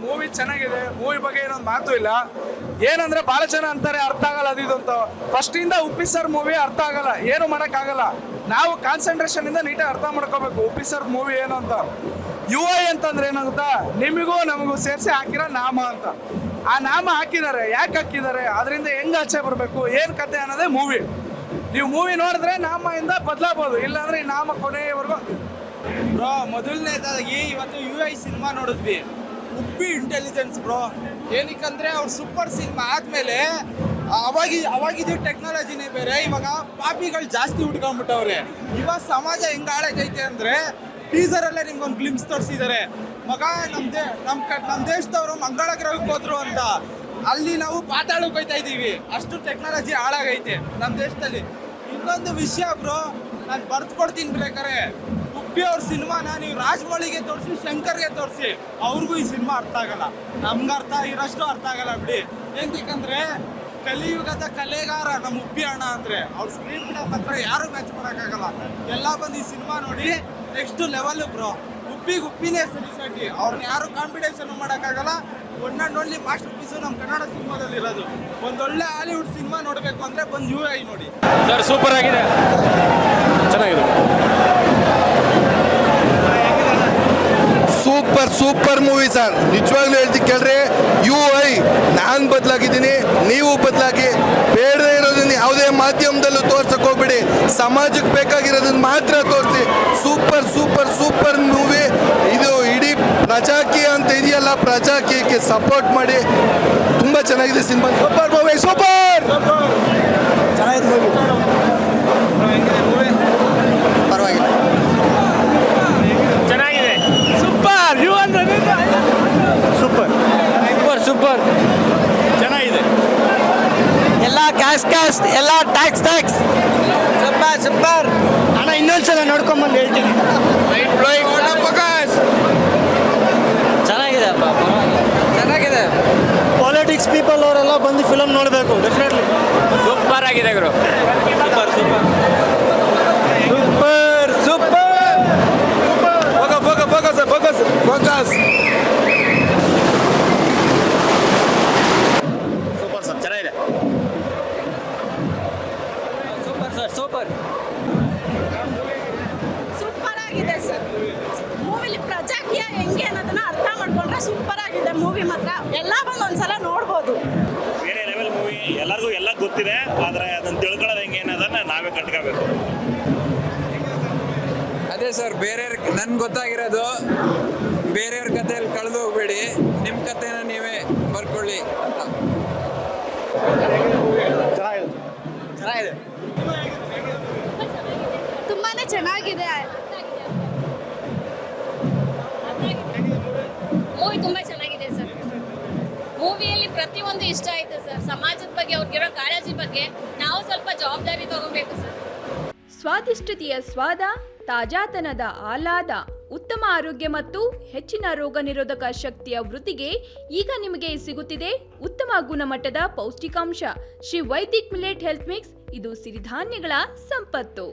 Movie ಚೆನ್ನಾಗಿದೆ. Movie ಬಗ್ಗೆ ಏನೊಂದು ಮಾತು ಇಲ್ಲ. ಏನಂದ್ರೆ ಬಹಳ ಜನ ಅಂತಾರೆ ಅರ್ಥ ಆಗಲ್ಲ ಅದಿದು ಅಂತ. ಫಸ್ಟ್ ಇಂದ ಉಪ್ಪಿ ಸರ್ ಮೂವಿ ಅರ್ಥ ಆಗಲ್ಲ, ಏನು ಮಾಡಕ್ ಆಗಲ್ಲ. ನಾವು ಕಾನ್ಸಂಟ್ರೇಷನ್ ಇಂದ ನೀಟಾಗಿ ಅರ್ಥ ಮಾಡ್ಕೋಬೇಕು ಉಪ್ಪಿ ಸರ್ ಮೂವಿ ಏನು ಅಂತ. UI ಅಂತಂದ್ರೆ ಏನಾಗುತ್ತಾ, ನಿಮಗೂ ನಮಗೂ ಸೇರಿಸಿ ಹಾಕಿರೋ ನಾಮ ಅಂತ. ಆ ನಾಮ ಹಾಕಿದ್ದಾರೆ, ಯಾಕೆ ಹಾಕಿದ್ದಾರೆ, ಅದರಿಂದ ಹೆಂಗ್ ಆಚೆ ಬರಬೇಕು, ಏನ್ ಕತೆ ಅನ್ನೋದೇ ಮೂವಿ. ನೀವು ಮೂವಿ ನೋಡಿದ್ರೆ ನಾಮದಿಂದ ಬದಲಾಗಬಹುದು, ಇಲ್ಲಾಂದ್ರೆ ಈ ನಾಮ ಕೊನೆಯವರೆಗೂ. ಬ್ರೋ, ಮೊದಲನೇದಾಗಿ ಇವತ್ತು UI ಸಿನಿಮಾ ನೋಡಿದ್ವಿ, ಉಪ್ಪಿ ಇಂಟೆಲಿಜೆನ್ಸ್ ಬ್ರೋ. ಏನಕ್ಕಂದ್ರೆ ಅವ್ರು ಸೂಪರ್ ಸಿನಿಮಾ ಆದ್ಮೇಲೆ ಅವಾಗಿದ್ದು ಟೆಕ್ನಾಲಜಿನೇ ಬೇರೆ, ಇವಾಗ ಪಾಪಿಗಳು ಜಾಸ್ತಿ ಹುಡ್ಕೊಂಡ್ಬಿಟ್ಟವ್ರೆ. ಇವಾಗ ಸಮಾಜ ಹೆಂಗ್ ಹಾಳಾಗೈತೆ ಅಂದ್ರೆ ಟೀಸರಲ್ಲೇ ನಿಮ್ಗೊಂದು ಗ್ಲಿಮ್ಸ್ ತೋರಿಸಿದ್ದಾರೆ. ಮಗ ನಮ್ಮ ದೇಶದವರು ಮಂಗಳ ಗ್ರಹಕ್ಕೆ ಹೋದ್ರು ಅಂತ, ಅಲ್ಲಿ ನಾವು ಪಾತಾಳಕ್ಕೆ ಹೋಗ್ತಾ ಇದ್ದೀವಿ. ಅಷ್ಟು ಟೆಕ್ನಾಲಜಿ ಹಾಳಾಗೈತೆ ನಮ್ಮ ದೇಶದಲ್ಲಿ. ಇನ್ನೊಂದು ವಿಷಯ ಬ್ರೋ, ನಾನು ಬರ್ದು ಕೊಡ್ತೀನಿ ಬೇಕಾರೆ, ಉಪ್ಪಿ ಅವ್ರ ಸಿನಿಮಾನ ನೀವು ರಾಜಮೌಳಿಗೆ ತೋರಿಸಿ, ಶಂಕರ್ಗೆ ತೋರಿಸಿ, ಅವ್ರಿಗೂ ಈ ಸಿನಿಮಾ ಅರ್ಥ ಆಗಲ್ಲ. ನಮ್ಗೆ ಅರ್ಥ ಇರೋಷ್ಟು ಅರ್ಥ ಆಗಲ್ಲ ಬಿಡಿ. ಏನಕ್ಕಂದ್ರೆ ಕಲಿಯುಗದ ಕಲೆಗಾರ ನಮ್ಮ ಉಪ್ಪಿ ಅಣ್ಣ ಅಂದ್ರೆ, ಅವ್ರ ಸ್ಕ್ರೀನ್ ಪ್ಲೇ ಮಾತ್ರ ಯಾರು ಮ್ಯಾಚ್ ಮಾಡೋಕ್ಕಾಗಲ್ಲ. ಎಲ್ಲ ಬಂದು ಈ ಸಿನಿಮಾ ನೋಡಿ ನೆಕ್ಸ್ಟ್ ಲೆವೆಲ್ ಬ್ರೋ. ಉಪ್ಪಿನೇ ಸರಿಸಾಟಿ, ಅವ್ರನ್ನ ಯಾರು ಕಾಂಪಿಟೇಷನ್ ಮಾಡೋಕ್ಕಾಗಲ್ಲ. One and only master piece ನಮ್ಮ ಕನ್ನಡ ಸಿನಿಮಾದಲ್ಲಿ ಇರೋದು. ಒಂದೊಳ್ಳೆ ಹಾಲಿವುಡ್ ಸಿನಿಮಾ ನೋಡಬೇಕು ಅಂದ್ರೆ ಬಂದು UI ನೋಡಿ ಸರ್. ಸೂಪರ್ ಆಗಿದೆ, ಚೆನ್ನಾಗಿದೆ. Super movie sir. ನಿಜವಾಗ್ಲೂ ಹೇಳ್ತೀನಿ ಕೇಳ್ರಿ, UI ನಾನು ಬದಲಾಗಿದ್ದೀನಿ, ನೀವು ಬದಲಾಗಿ. ಬೇಡದೇ ಇರೋದನ್ನ ಯಾವುದೇ ಮಾಧ್ಯಮದಲ್ಲೂ ತೋರ್ಸಕ್ ಹೋಗ್ಬಿಡಿ, ಸಮಾಜಕ್ಕೆ ಬೇಕಾಗಿರೋದನ್ನ ಮಾತ್ರ ತೋರಿಸಿ. ಸೂಪರ್ ಮೂವಿ ಇದು. ಇಡೀ ಪ್ರಜಾಕೀಯ ಅಂತ ಇದೆಯಲ್ಲ, ಪ್ರಜಾಕೀಯಕ್ಕೆ ಸಪೋರ್ಟ್ ಮಾಡಿ. ತುಂಬಾ ಚೆನ್ನಾಗಿದೆ ಸಿನಿಮಾ. ಸೂಪರ್ ಮೂವಿ, ಸೂಪರ್ ಚೆನ್ನಾಗಿದೆ ಮೂವಿ. ಪರವಾಗಿಲ್ಲ, ಚೆನ್ನಾಗಿದೆ. ಸೂಪರ್ ಸೂಪರ್ ಚೆನ್ನಾಗಿದೆ. ಎಲ್ಲ ಕ್ಯಾಸ್ಟ್ ಎಲ್ಲ ಟ್ಯಾಕ್ಸ್ ಸೂಪರ್ ಅಣ್ಣ. ಇನ್ನೊಂದ್ಸಲ ನೋಡ್ಕೊಂಬಂದು ಹೇಳ್ತೀನಿ. ಚೆನ್ನಾಗಿದೆ. ಪಾಲಿಟಿಕ್ಸ್ ಪೀಪಲ್ ಅವರೆಲ್ಲ ಬಂದು ಫಿಲಮ್ ನೋಡಬೇಕು, ಡೆಫಿನೆಟ್ಲಿ. ಸೂಪರ್ ಆಗಿದೆ ಗುರು. ಫೋಕಸ್. ಸೂಪರ್ ಸರ್, ಚೆನ್ನಾಗಿದೆ. ಸೂಪರ್ ಆಗಿದೆ ಸರ್. ಮೂವಿಲಿ ಪ್ರಜಾಕೀಯ ಹೆಂಗೆ ಅನ್ನೋದನ್ನ ಅರ್ಥ ಮಾಡ್ಕೊಂಡ್ರೆ ಸೂಪರ್ ಆಗಿದೆ ಮೂವಿ. ಮಾತ್ರ ಎಲ್ಲ ಬಂದು ಒಂದ್ಸಲ ನೋಡ್ಬೋದು. ಬೇರೆ ಲೆವೆಲ್ ಮೂವಿ, ಎಲ್ಲರಿಗೂ ಎಲ್ಲ ಗೊತ್ತಿದೆ, ಆದರೆ ಅದನ್ನು ತಿಳ್ಕೊಳ್ಳೋದು ಹೆಂಗೆ ಅನ್ನೋದನ್ನ ನಾವೇ ಕಟ್ಕೋಬೇಕು. ಅದೇ ಸರ್, ಬೇರೆಯವ್ರ ನನ್ಗೆ ಗೊತ್ತಾಗಿರೋದು, ಬೇರೆಯವ್ರ ಕಥೆಯಲ್ಲಿ ಕಳೆದು ಹೋಗ್ಬೇಡಿ, ನಿಮ್ಮ ಕಥೆನ ನೀವೇ ಬರ್ಕೊಳ್ಳಿ ಅಂತ. ಚೆನ್ನಾಗಿದೆ. ತುಂಬಾನೇ ಚೆನ್ನಾಗಿದೆ. ಮೂವಿ ತುಂಬಾ ಚೆನ್ನಾಗಿದೆ ಸರ್. ಮೂವಿಯಲ್ಲಿ ಪ್ರತಿಯೊಂದು ಇಷ್ಟ ಆಯ್ತು ಸರ್. ಸಮಾಜದ ಬಗ್ಗೆ ಅವ್ರಿಗಿರೋ ಕಾಳಜಿ ಬಗ್ಗೆ ನಾವು ಸ್ವಲ್ಪ ಜವಾಬ್ದಾರಿ ತಗೋಬೇಕು ಸರ್. ಸ್ವಾದಿಷ್ಟತೆಯ ಸ್ವಾದ, ತಾಜಾತನದ ಆಹ್ಲಾದ, ಉತ್ತಮ ಆರೋಗ್ಯ ಮತ್ತು ಹೆಚ್ಚಿನ ರೋಗ ನಿರೋಧಕ ಶಕ್ತಿಯ ವೃದ್ಧಿಗೆ ಈಗ ನಿಮಗೆ ಸಿಗುತ್ತಿದೆ ಉತ್ತಮ ಗುಣಮಟ್ಟದ ಪೌಷ್ಟಿಕಾಂಶ. Shri Vaidik millet health mix. ಇದು ಸಿರಿಧಾನ್ಯಗಳ ಸಂಪತ್ತು.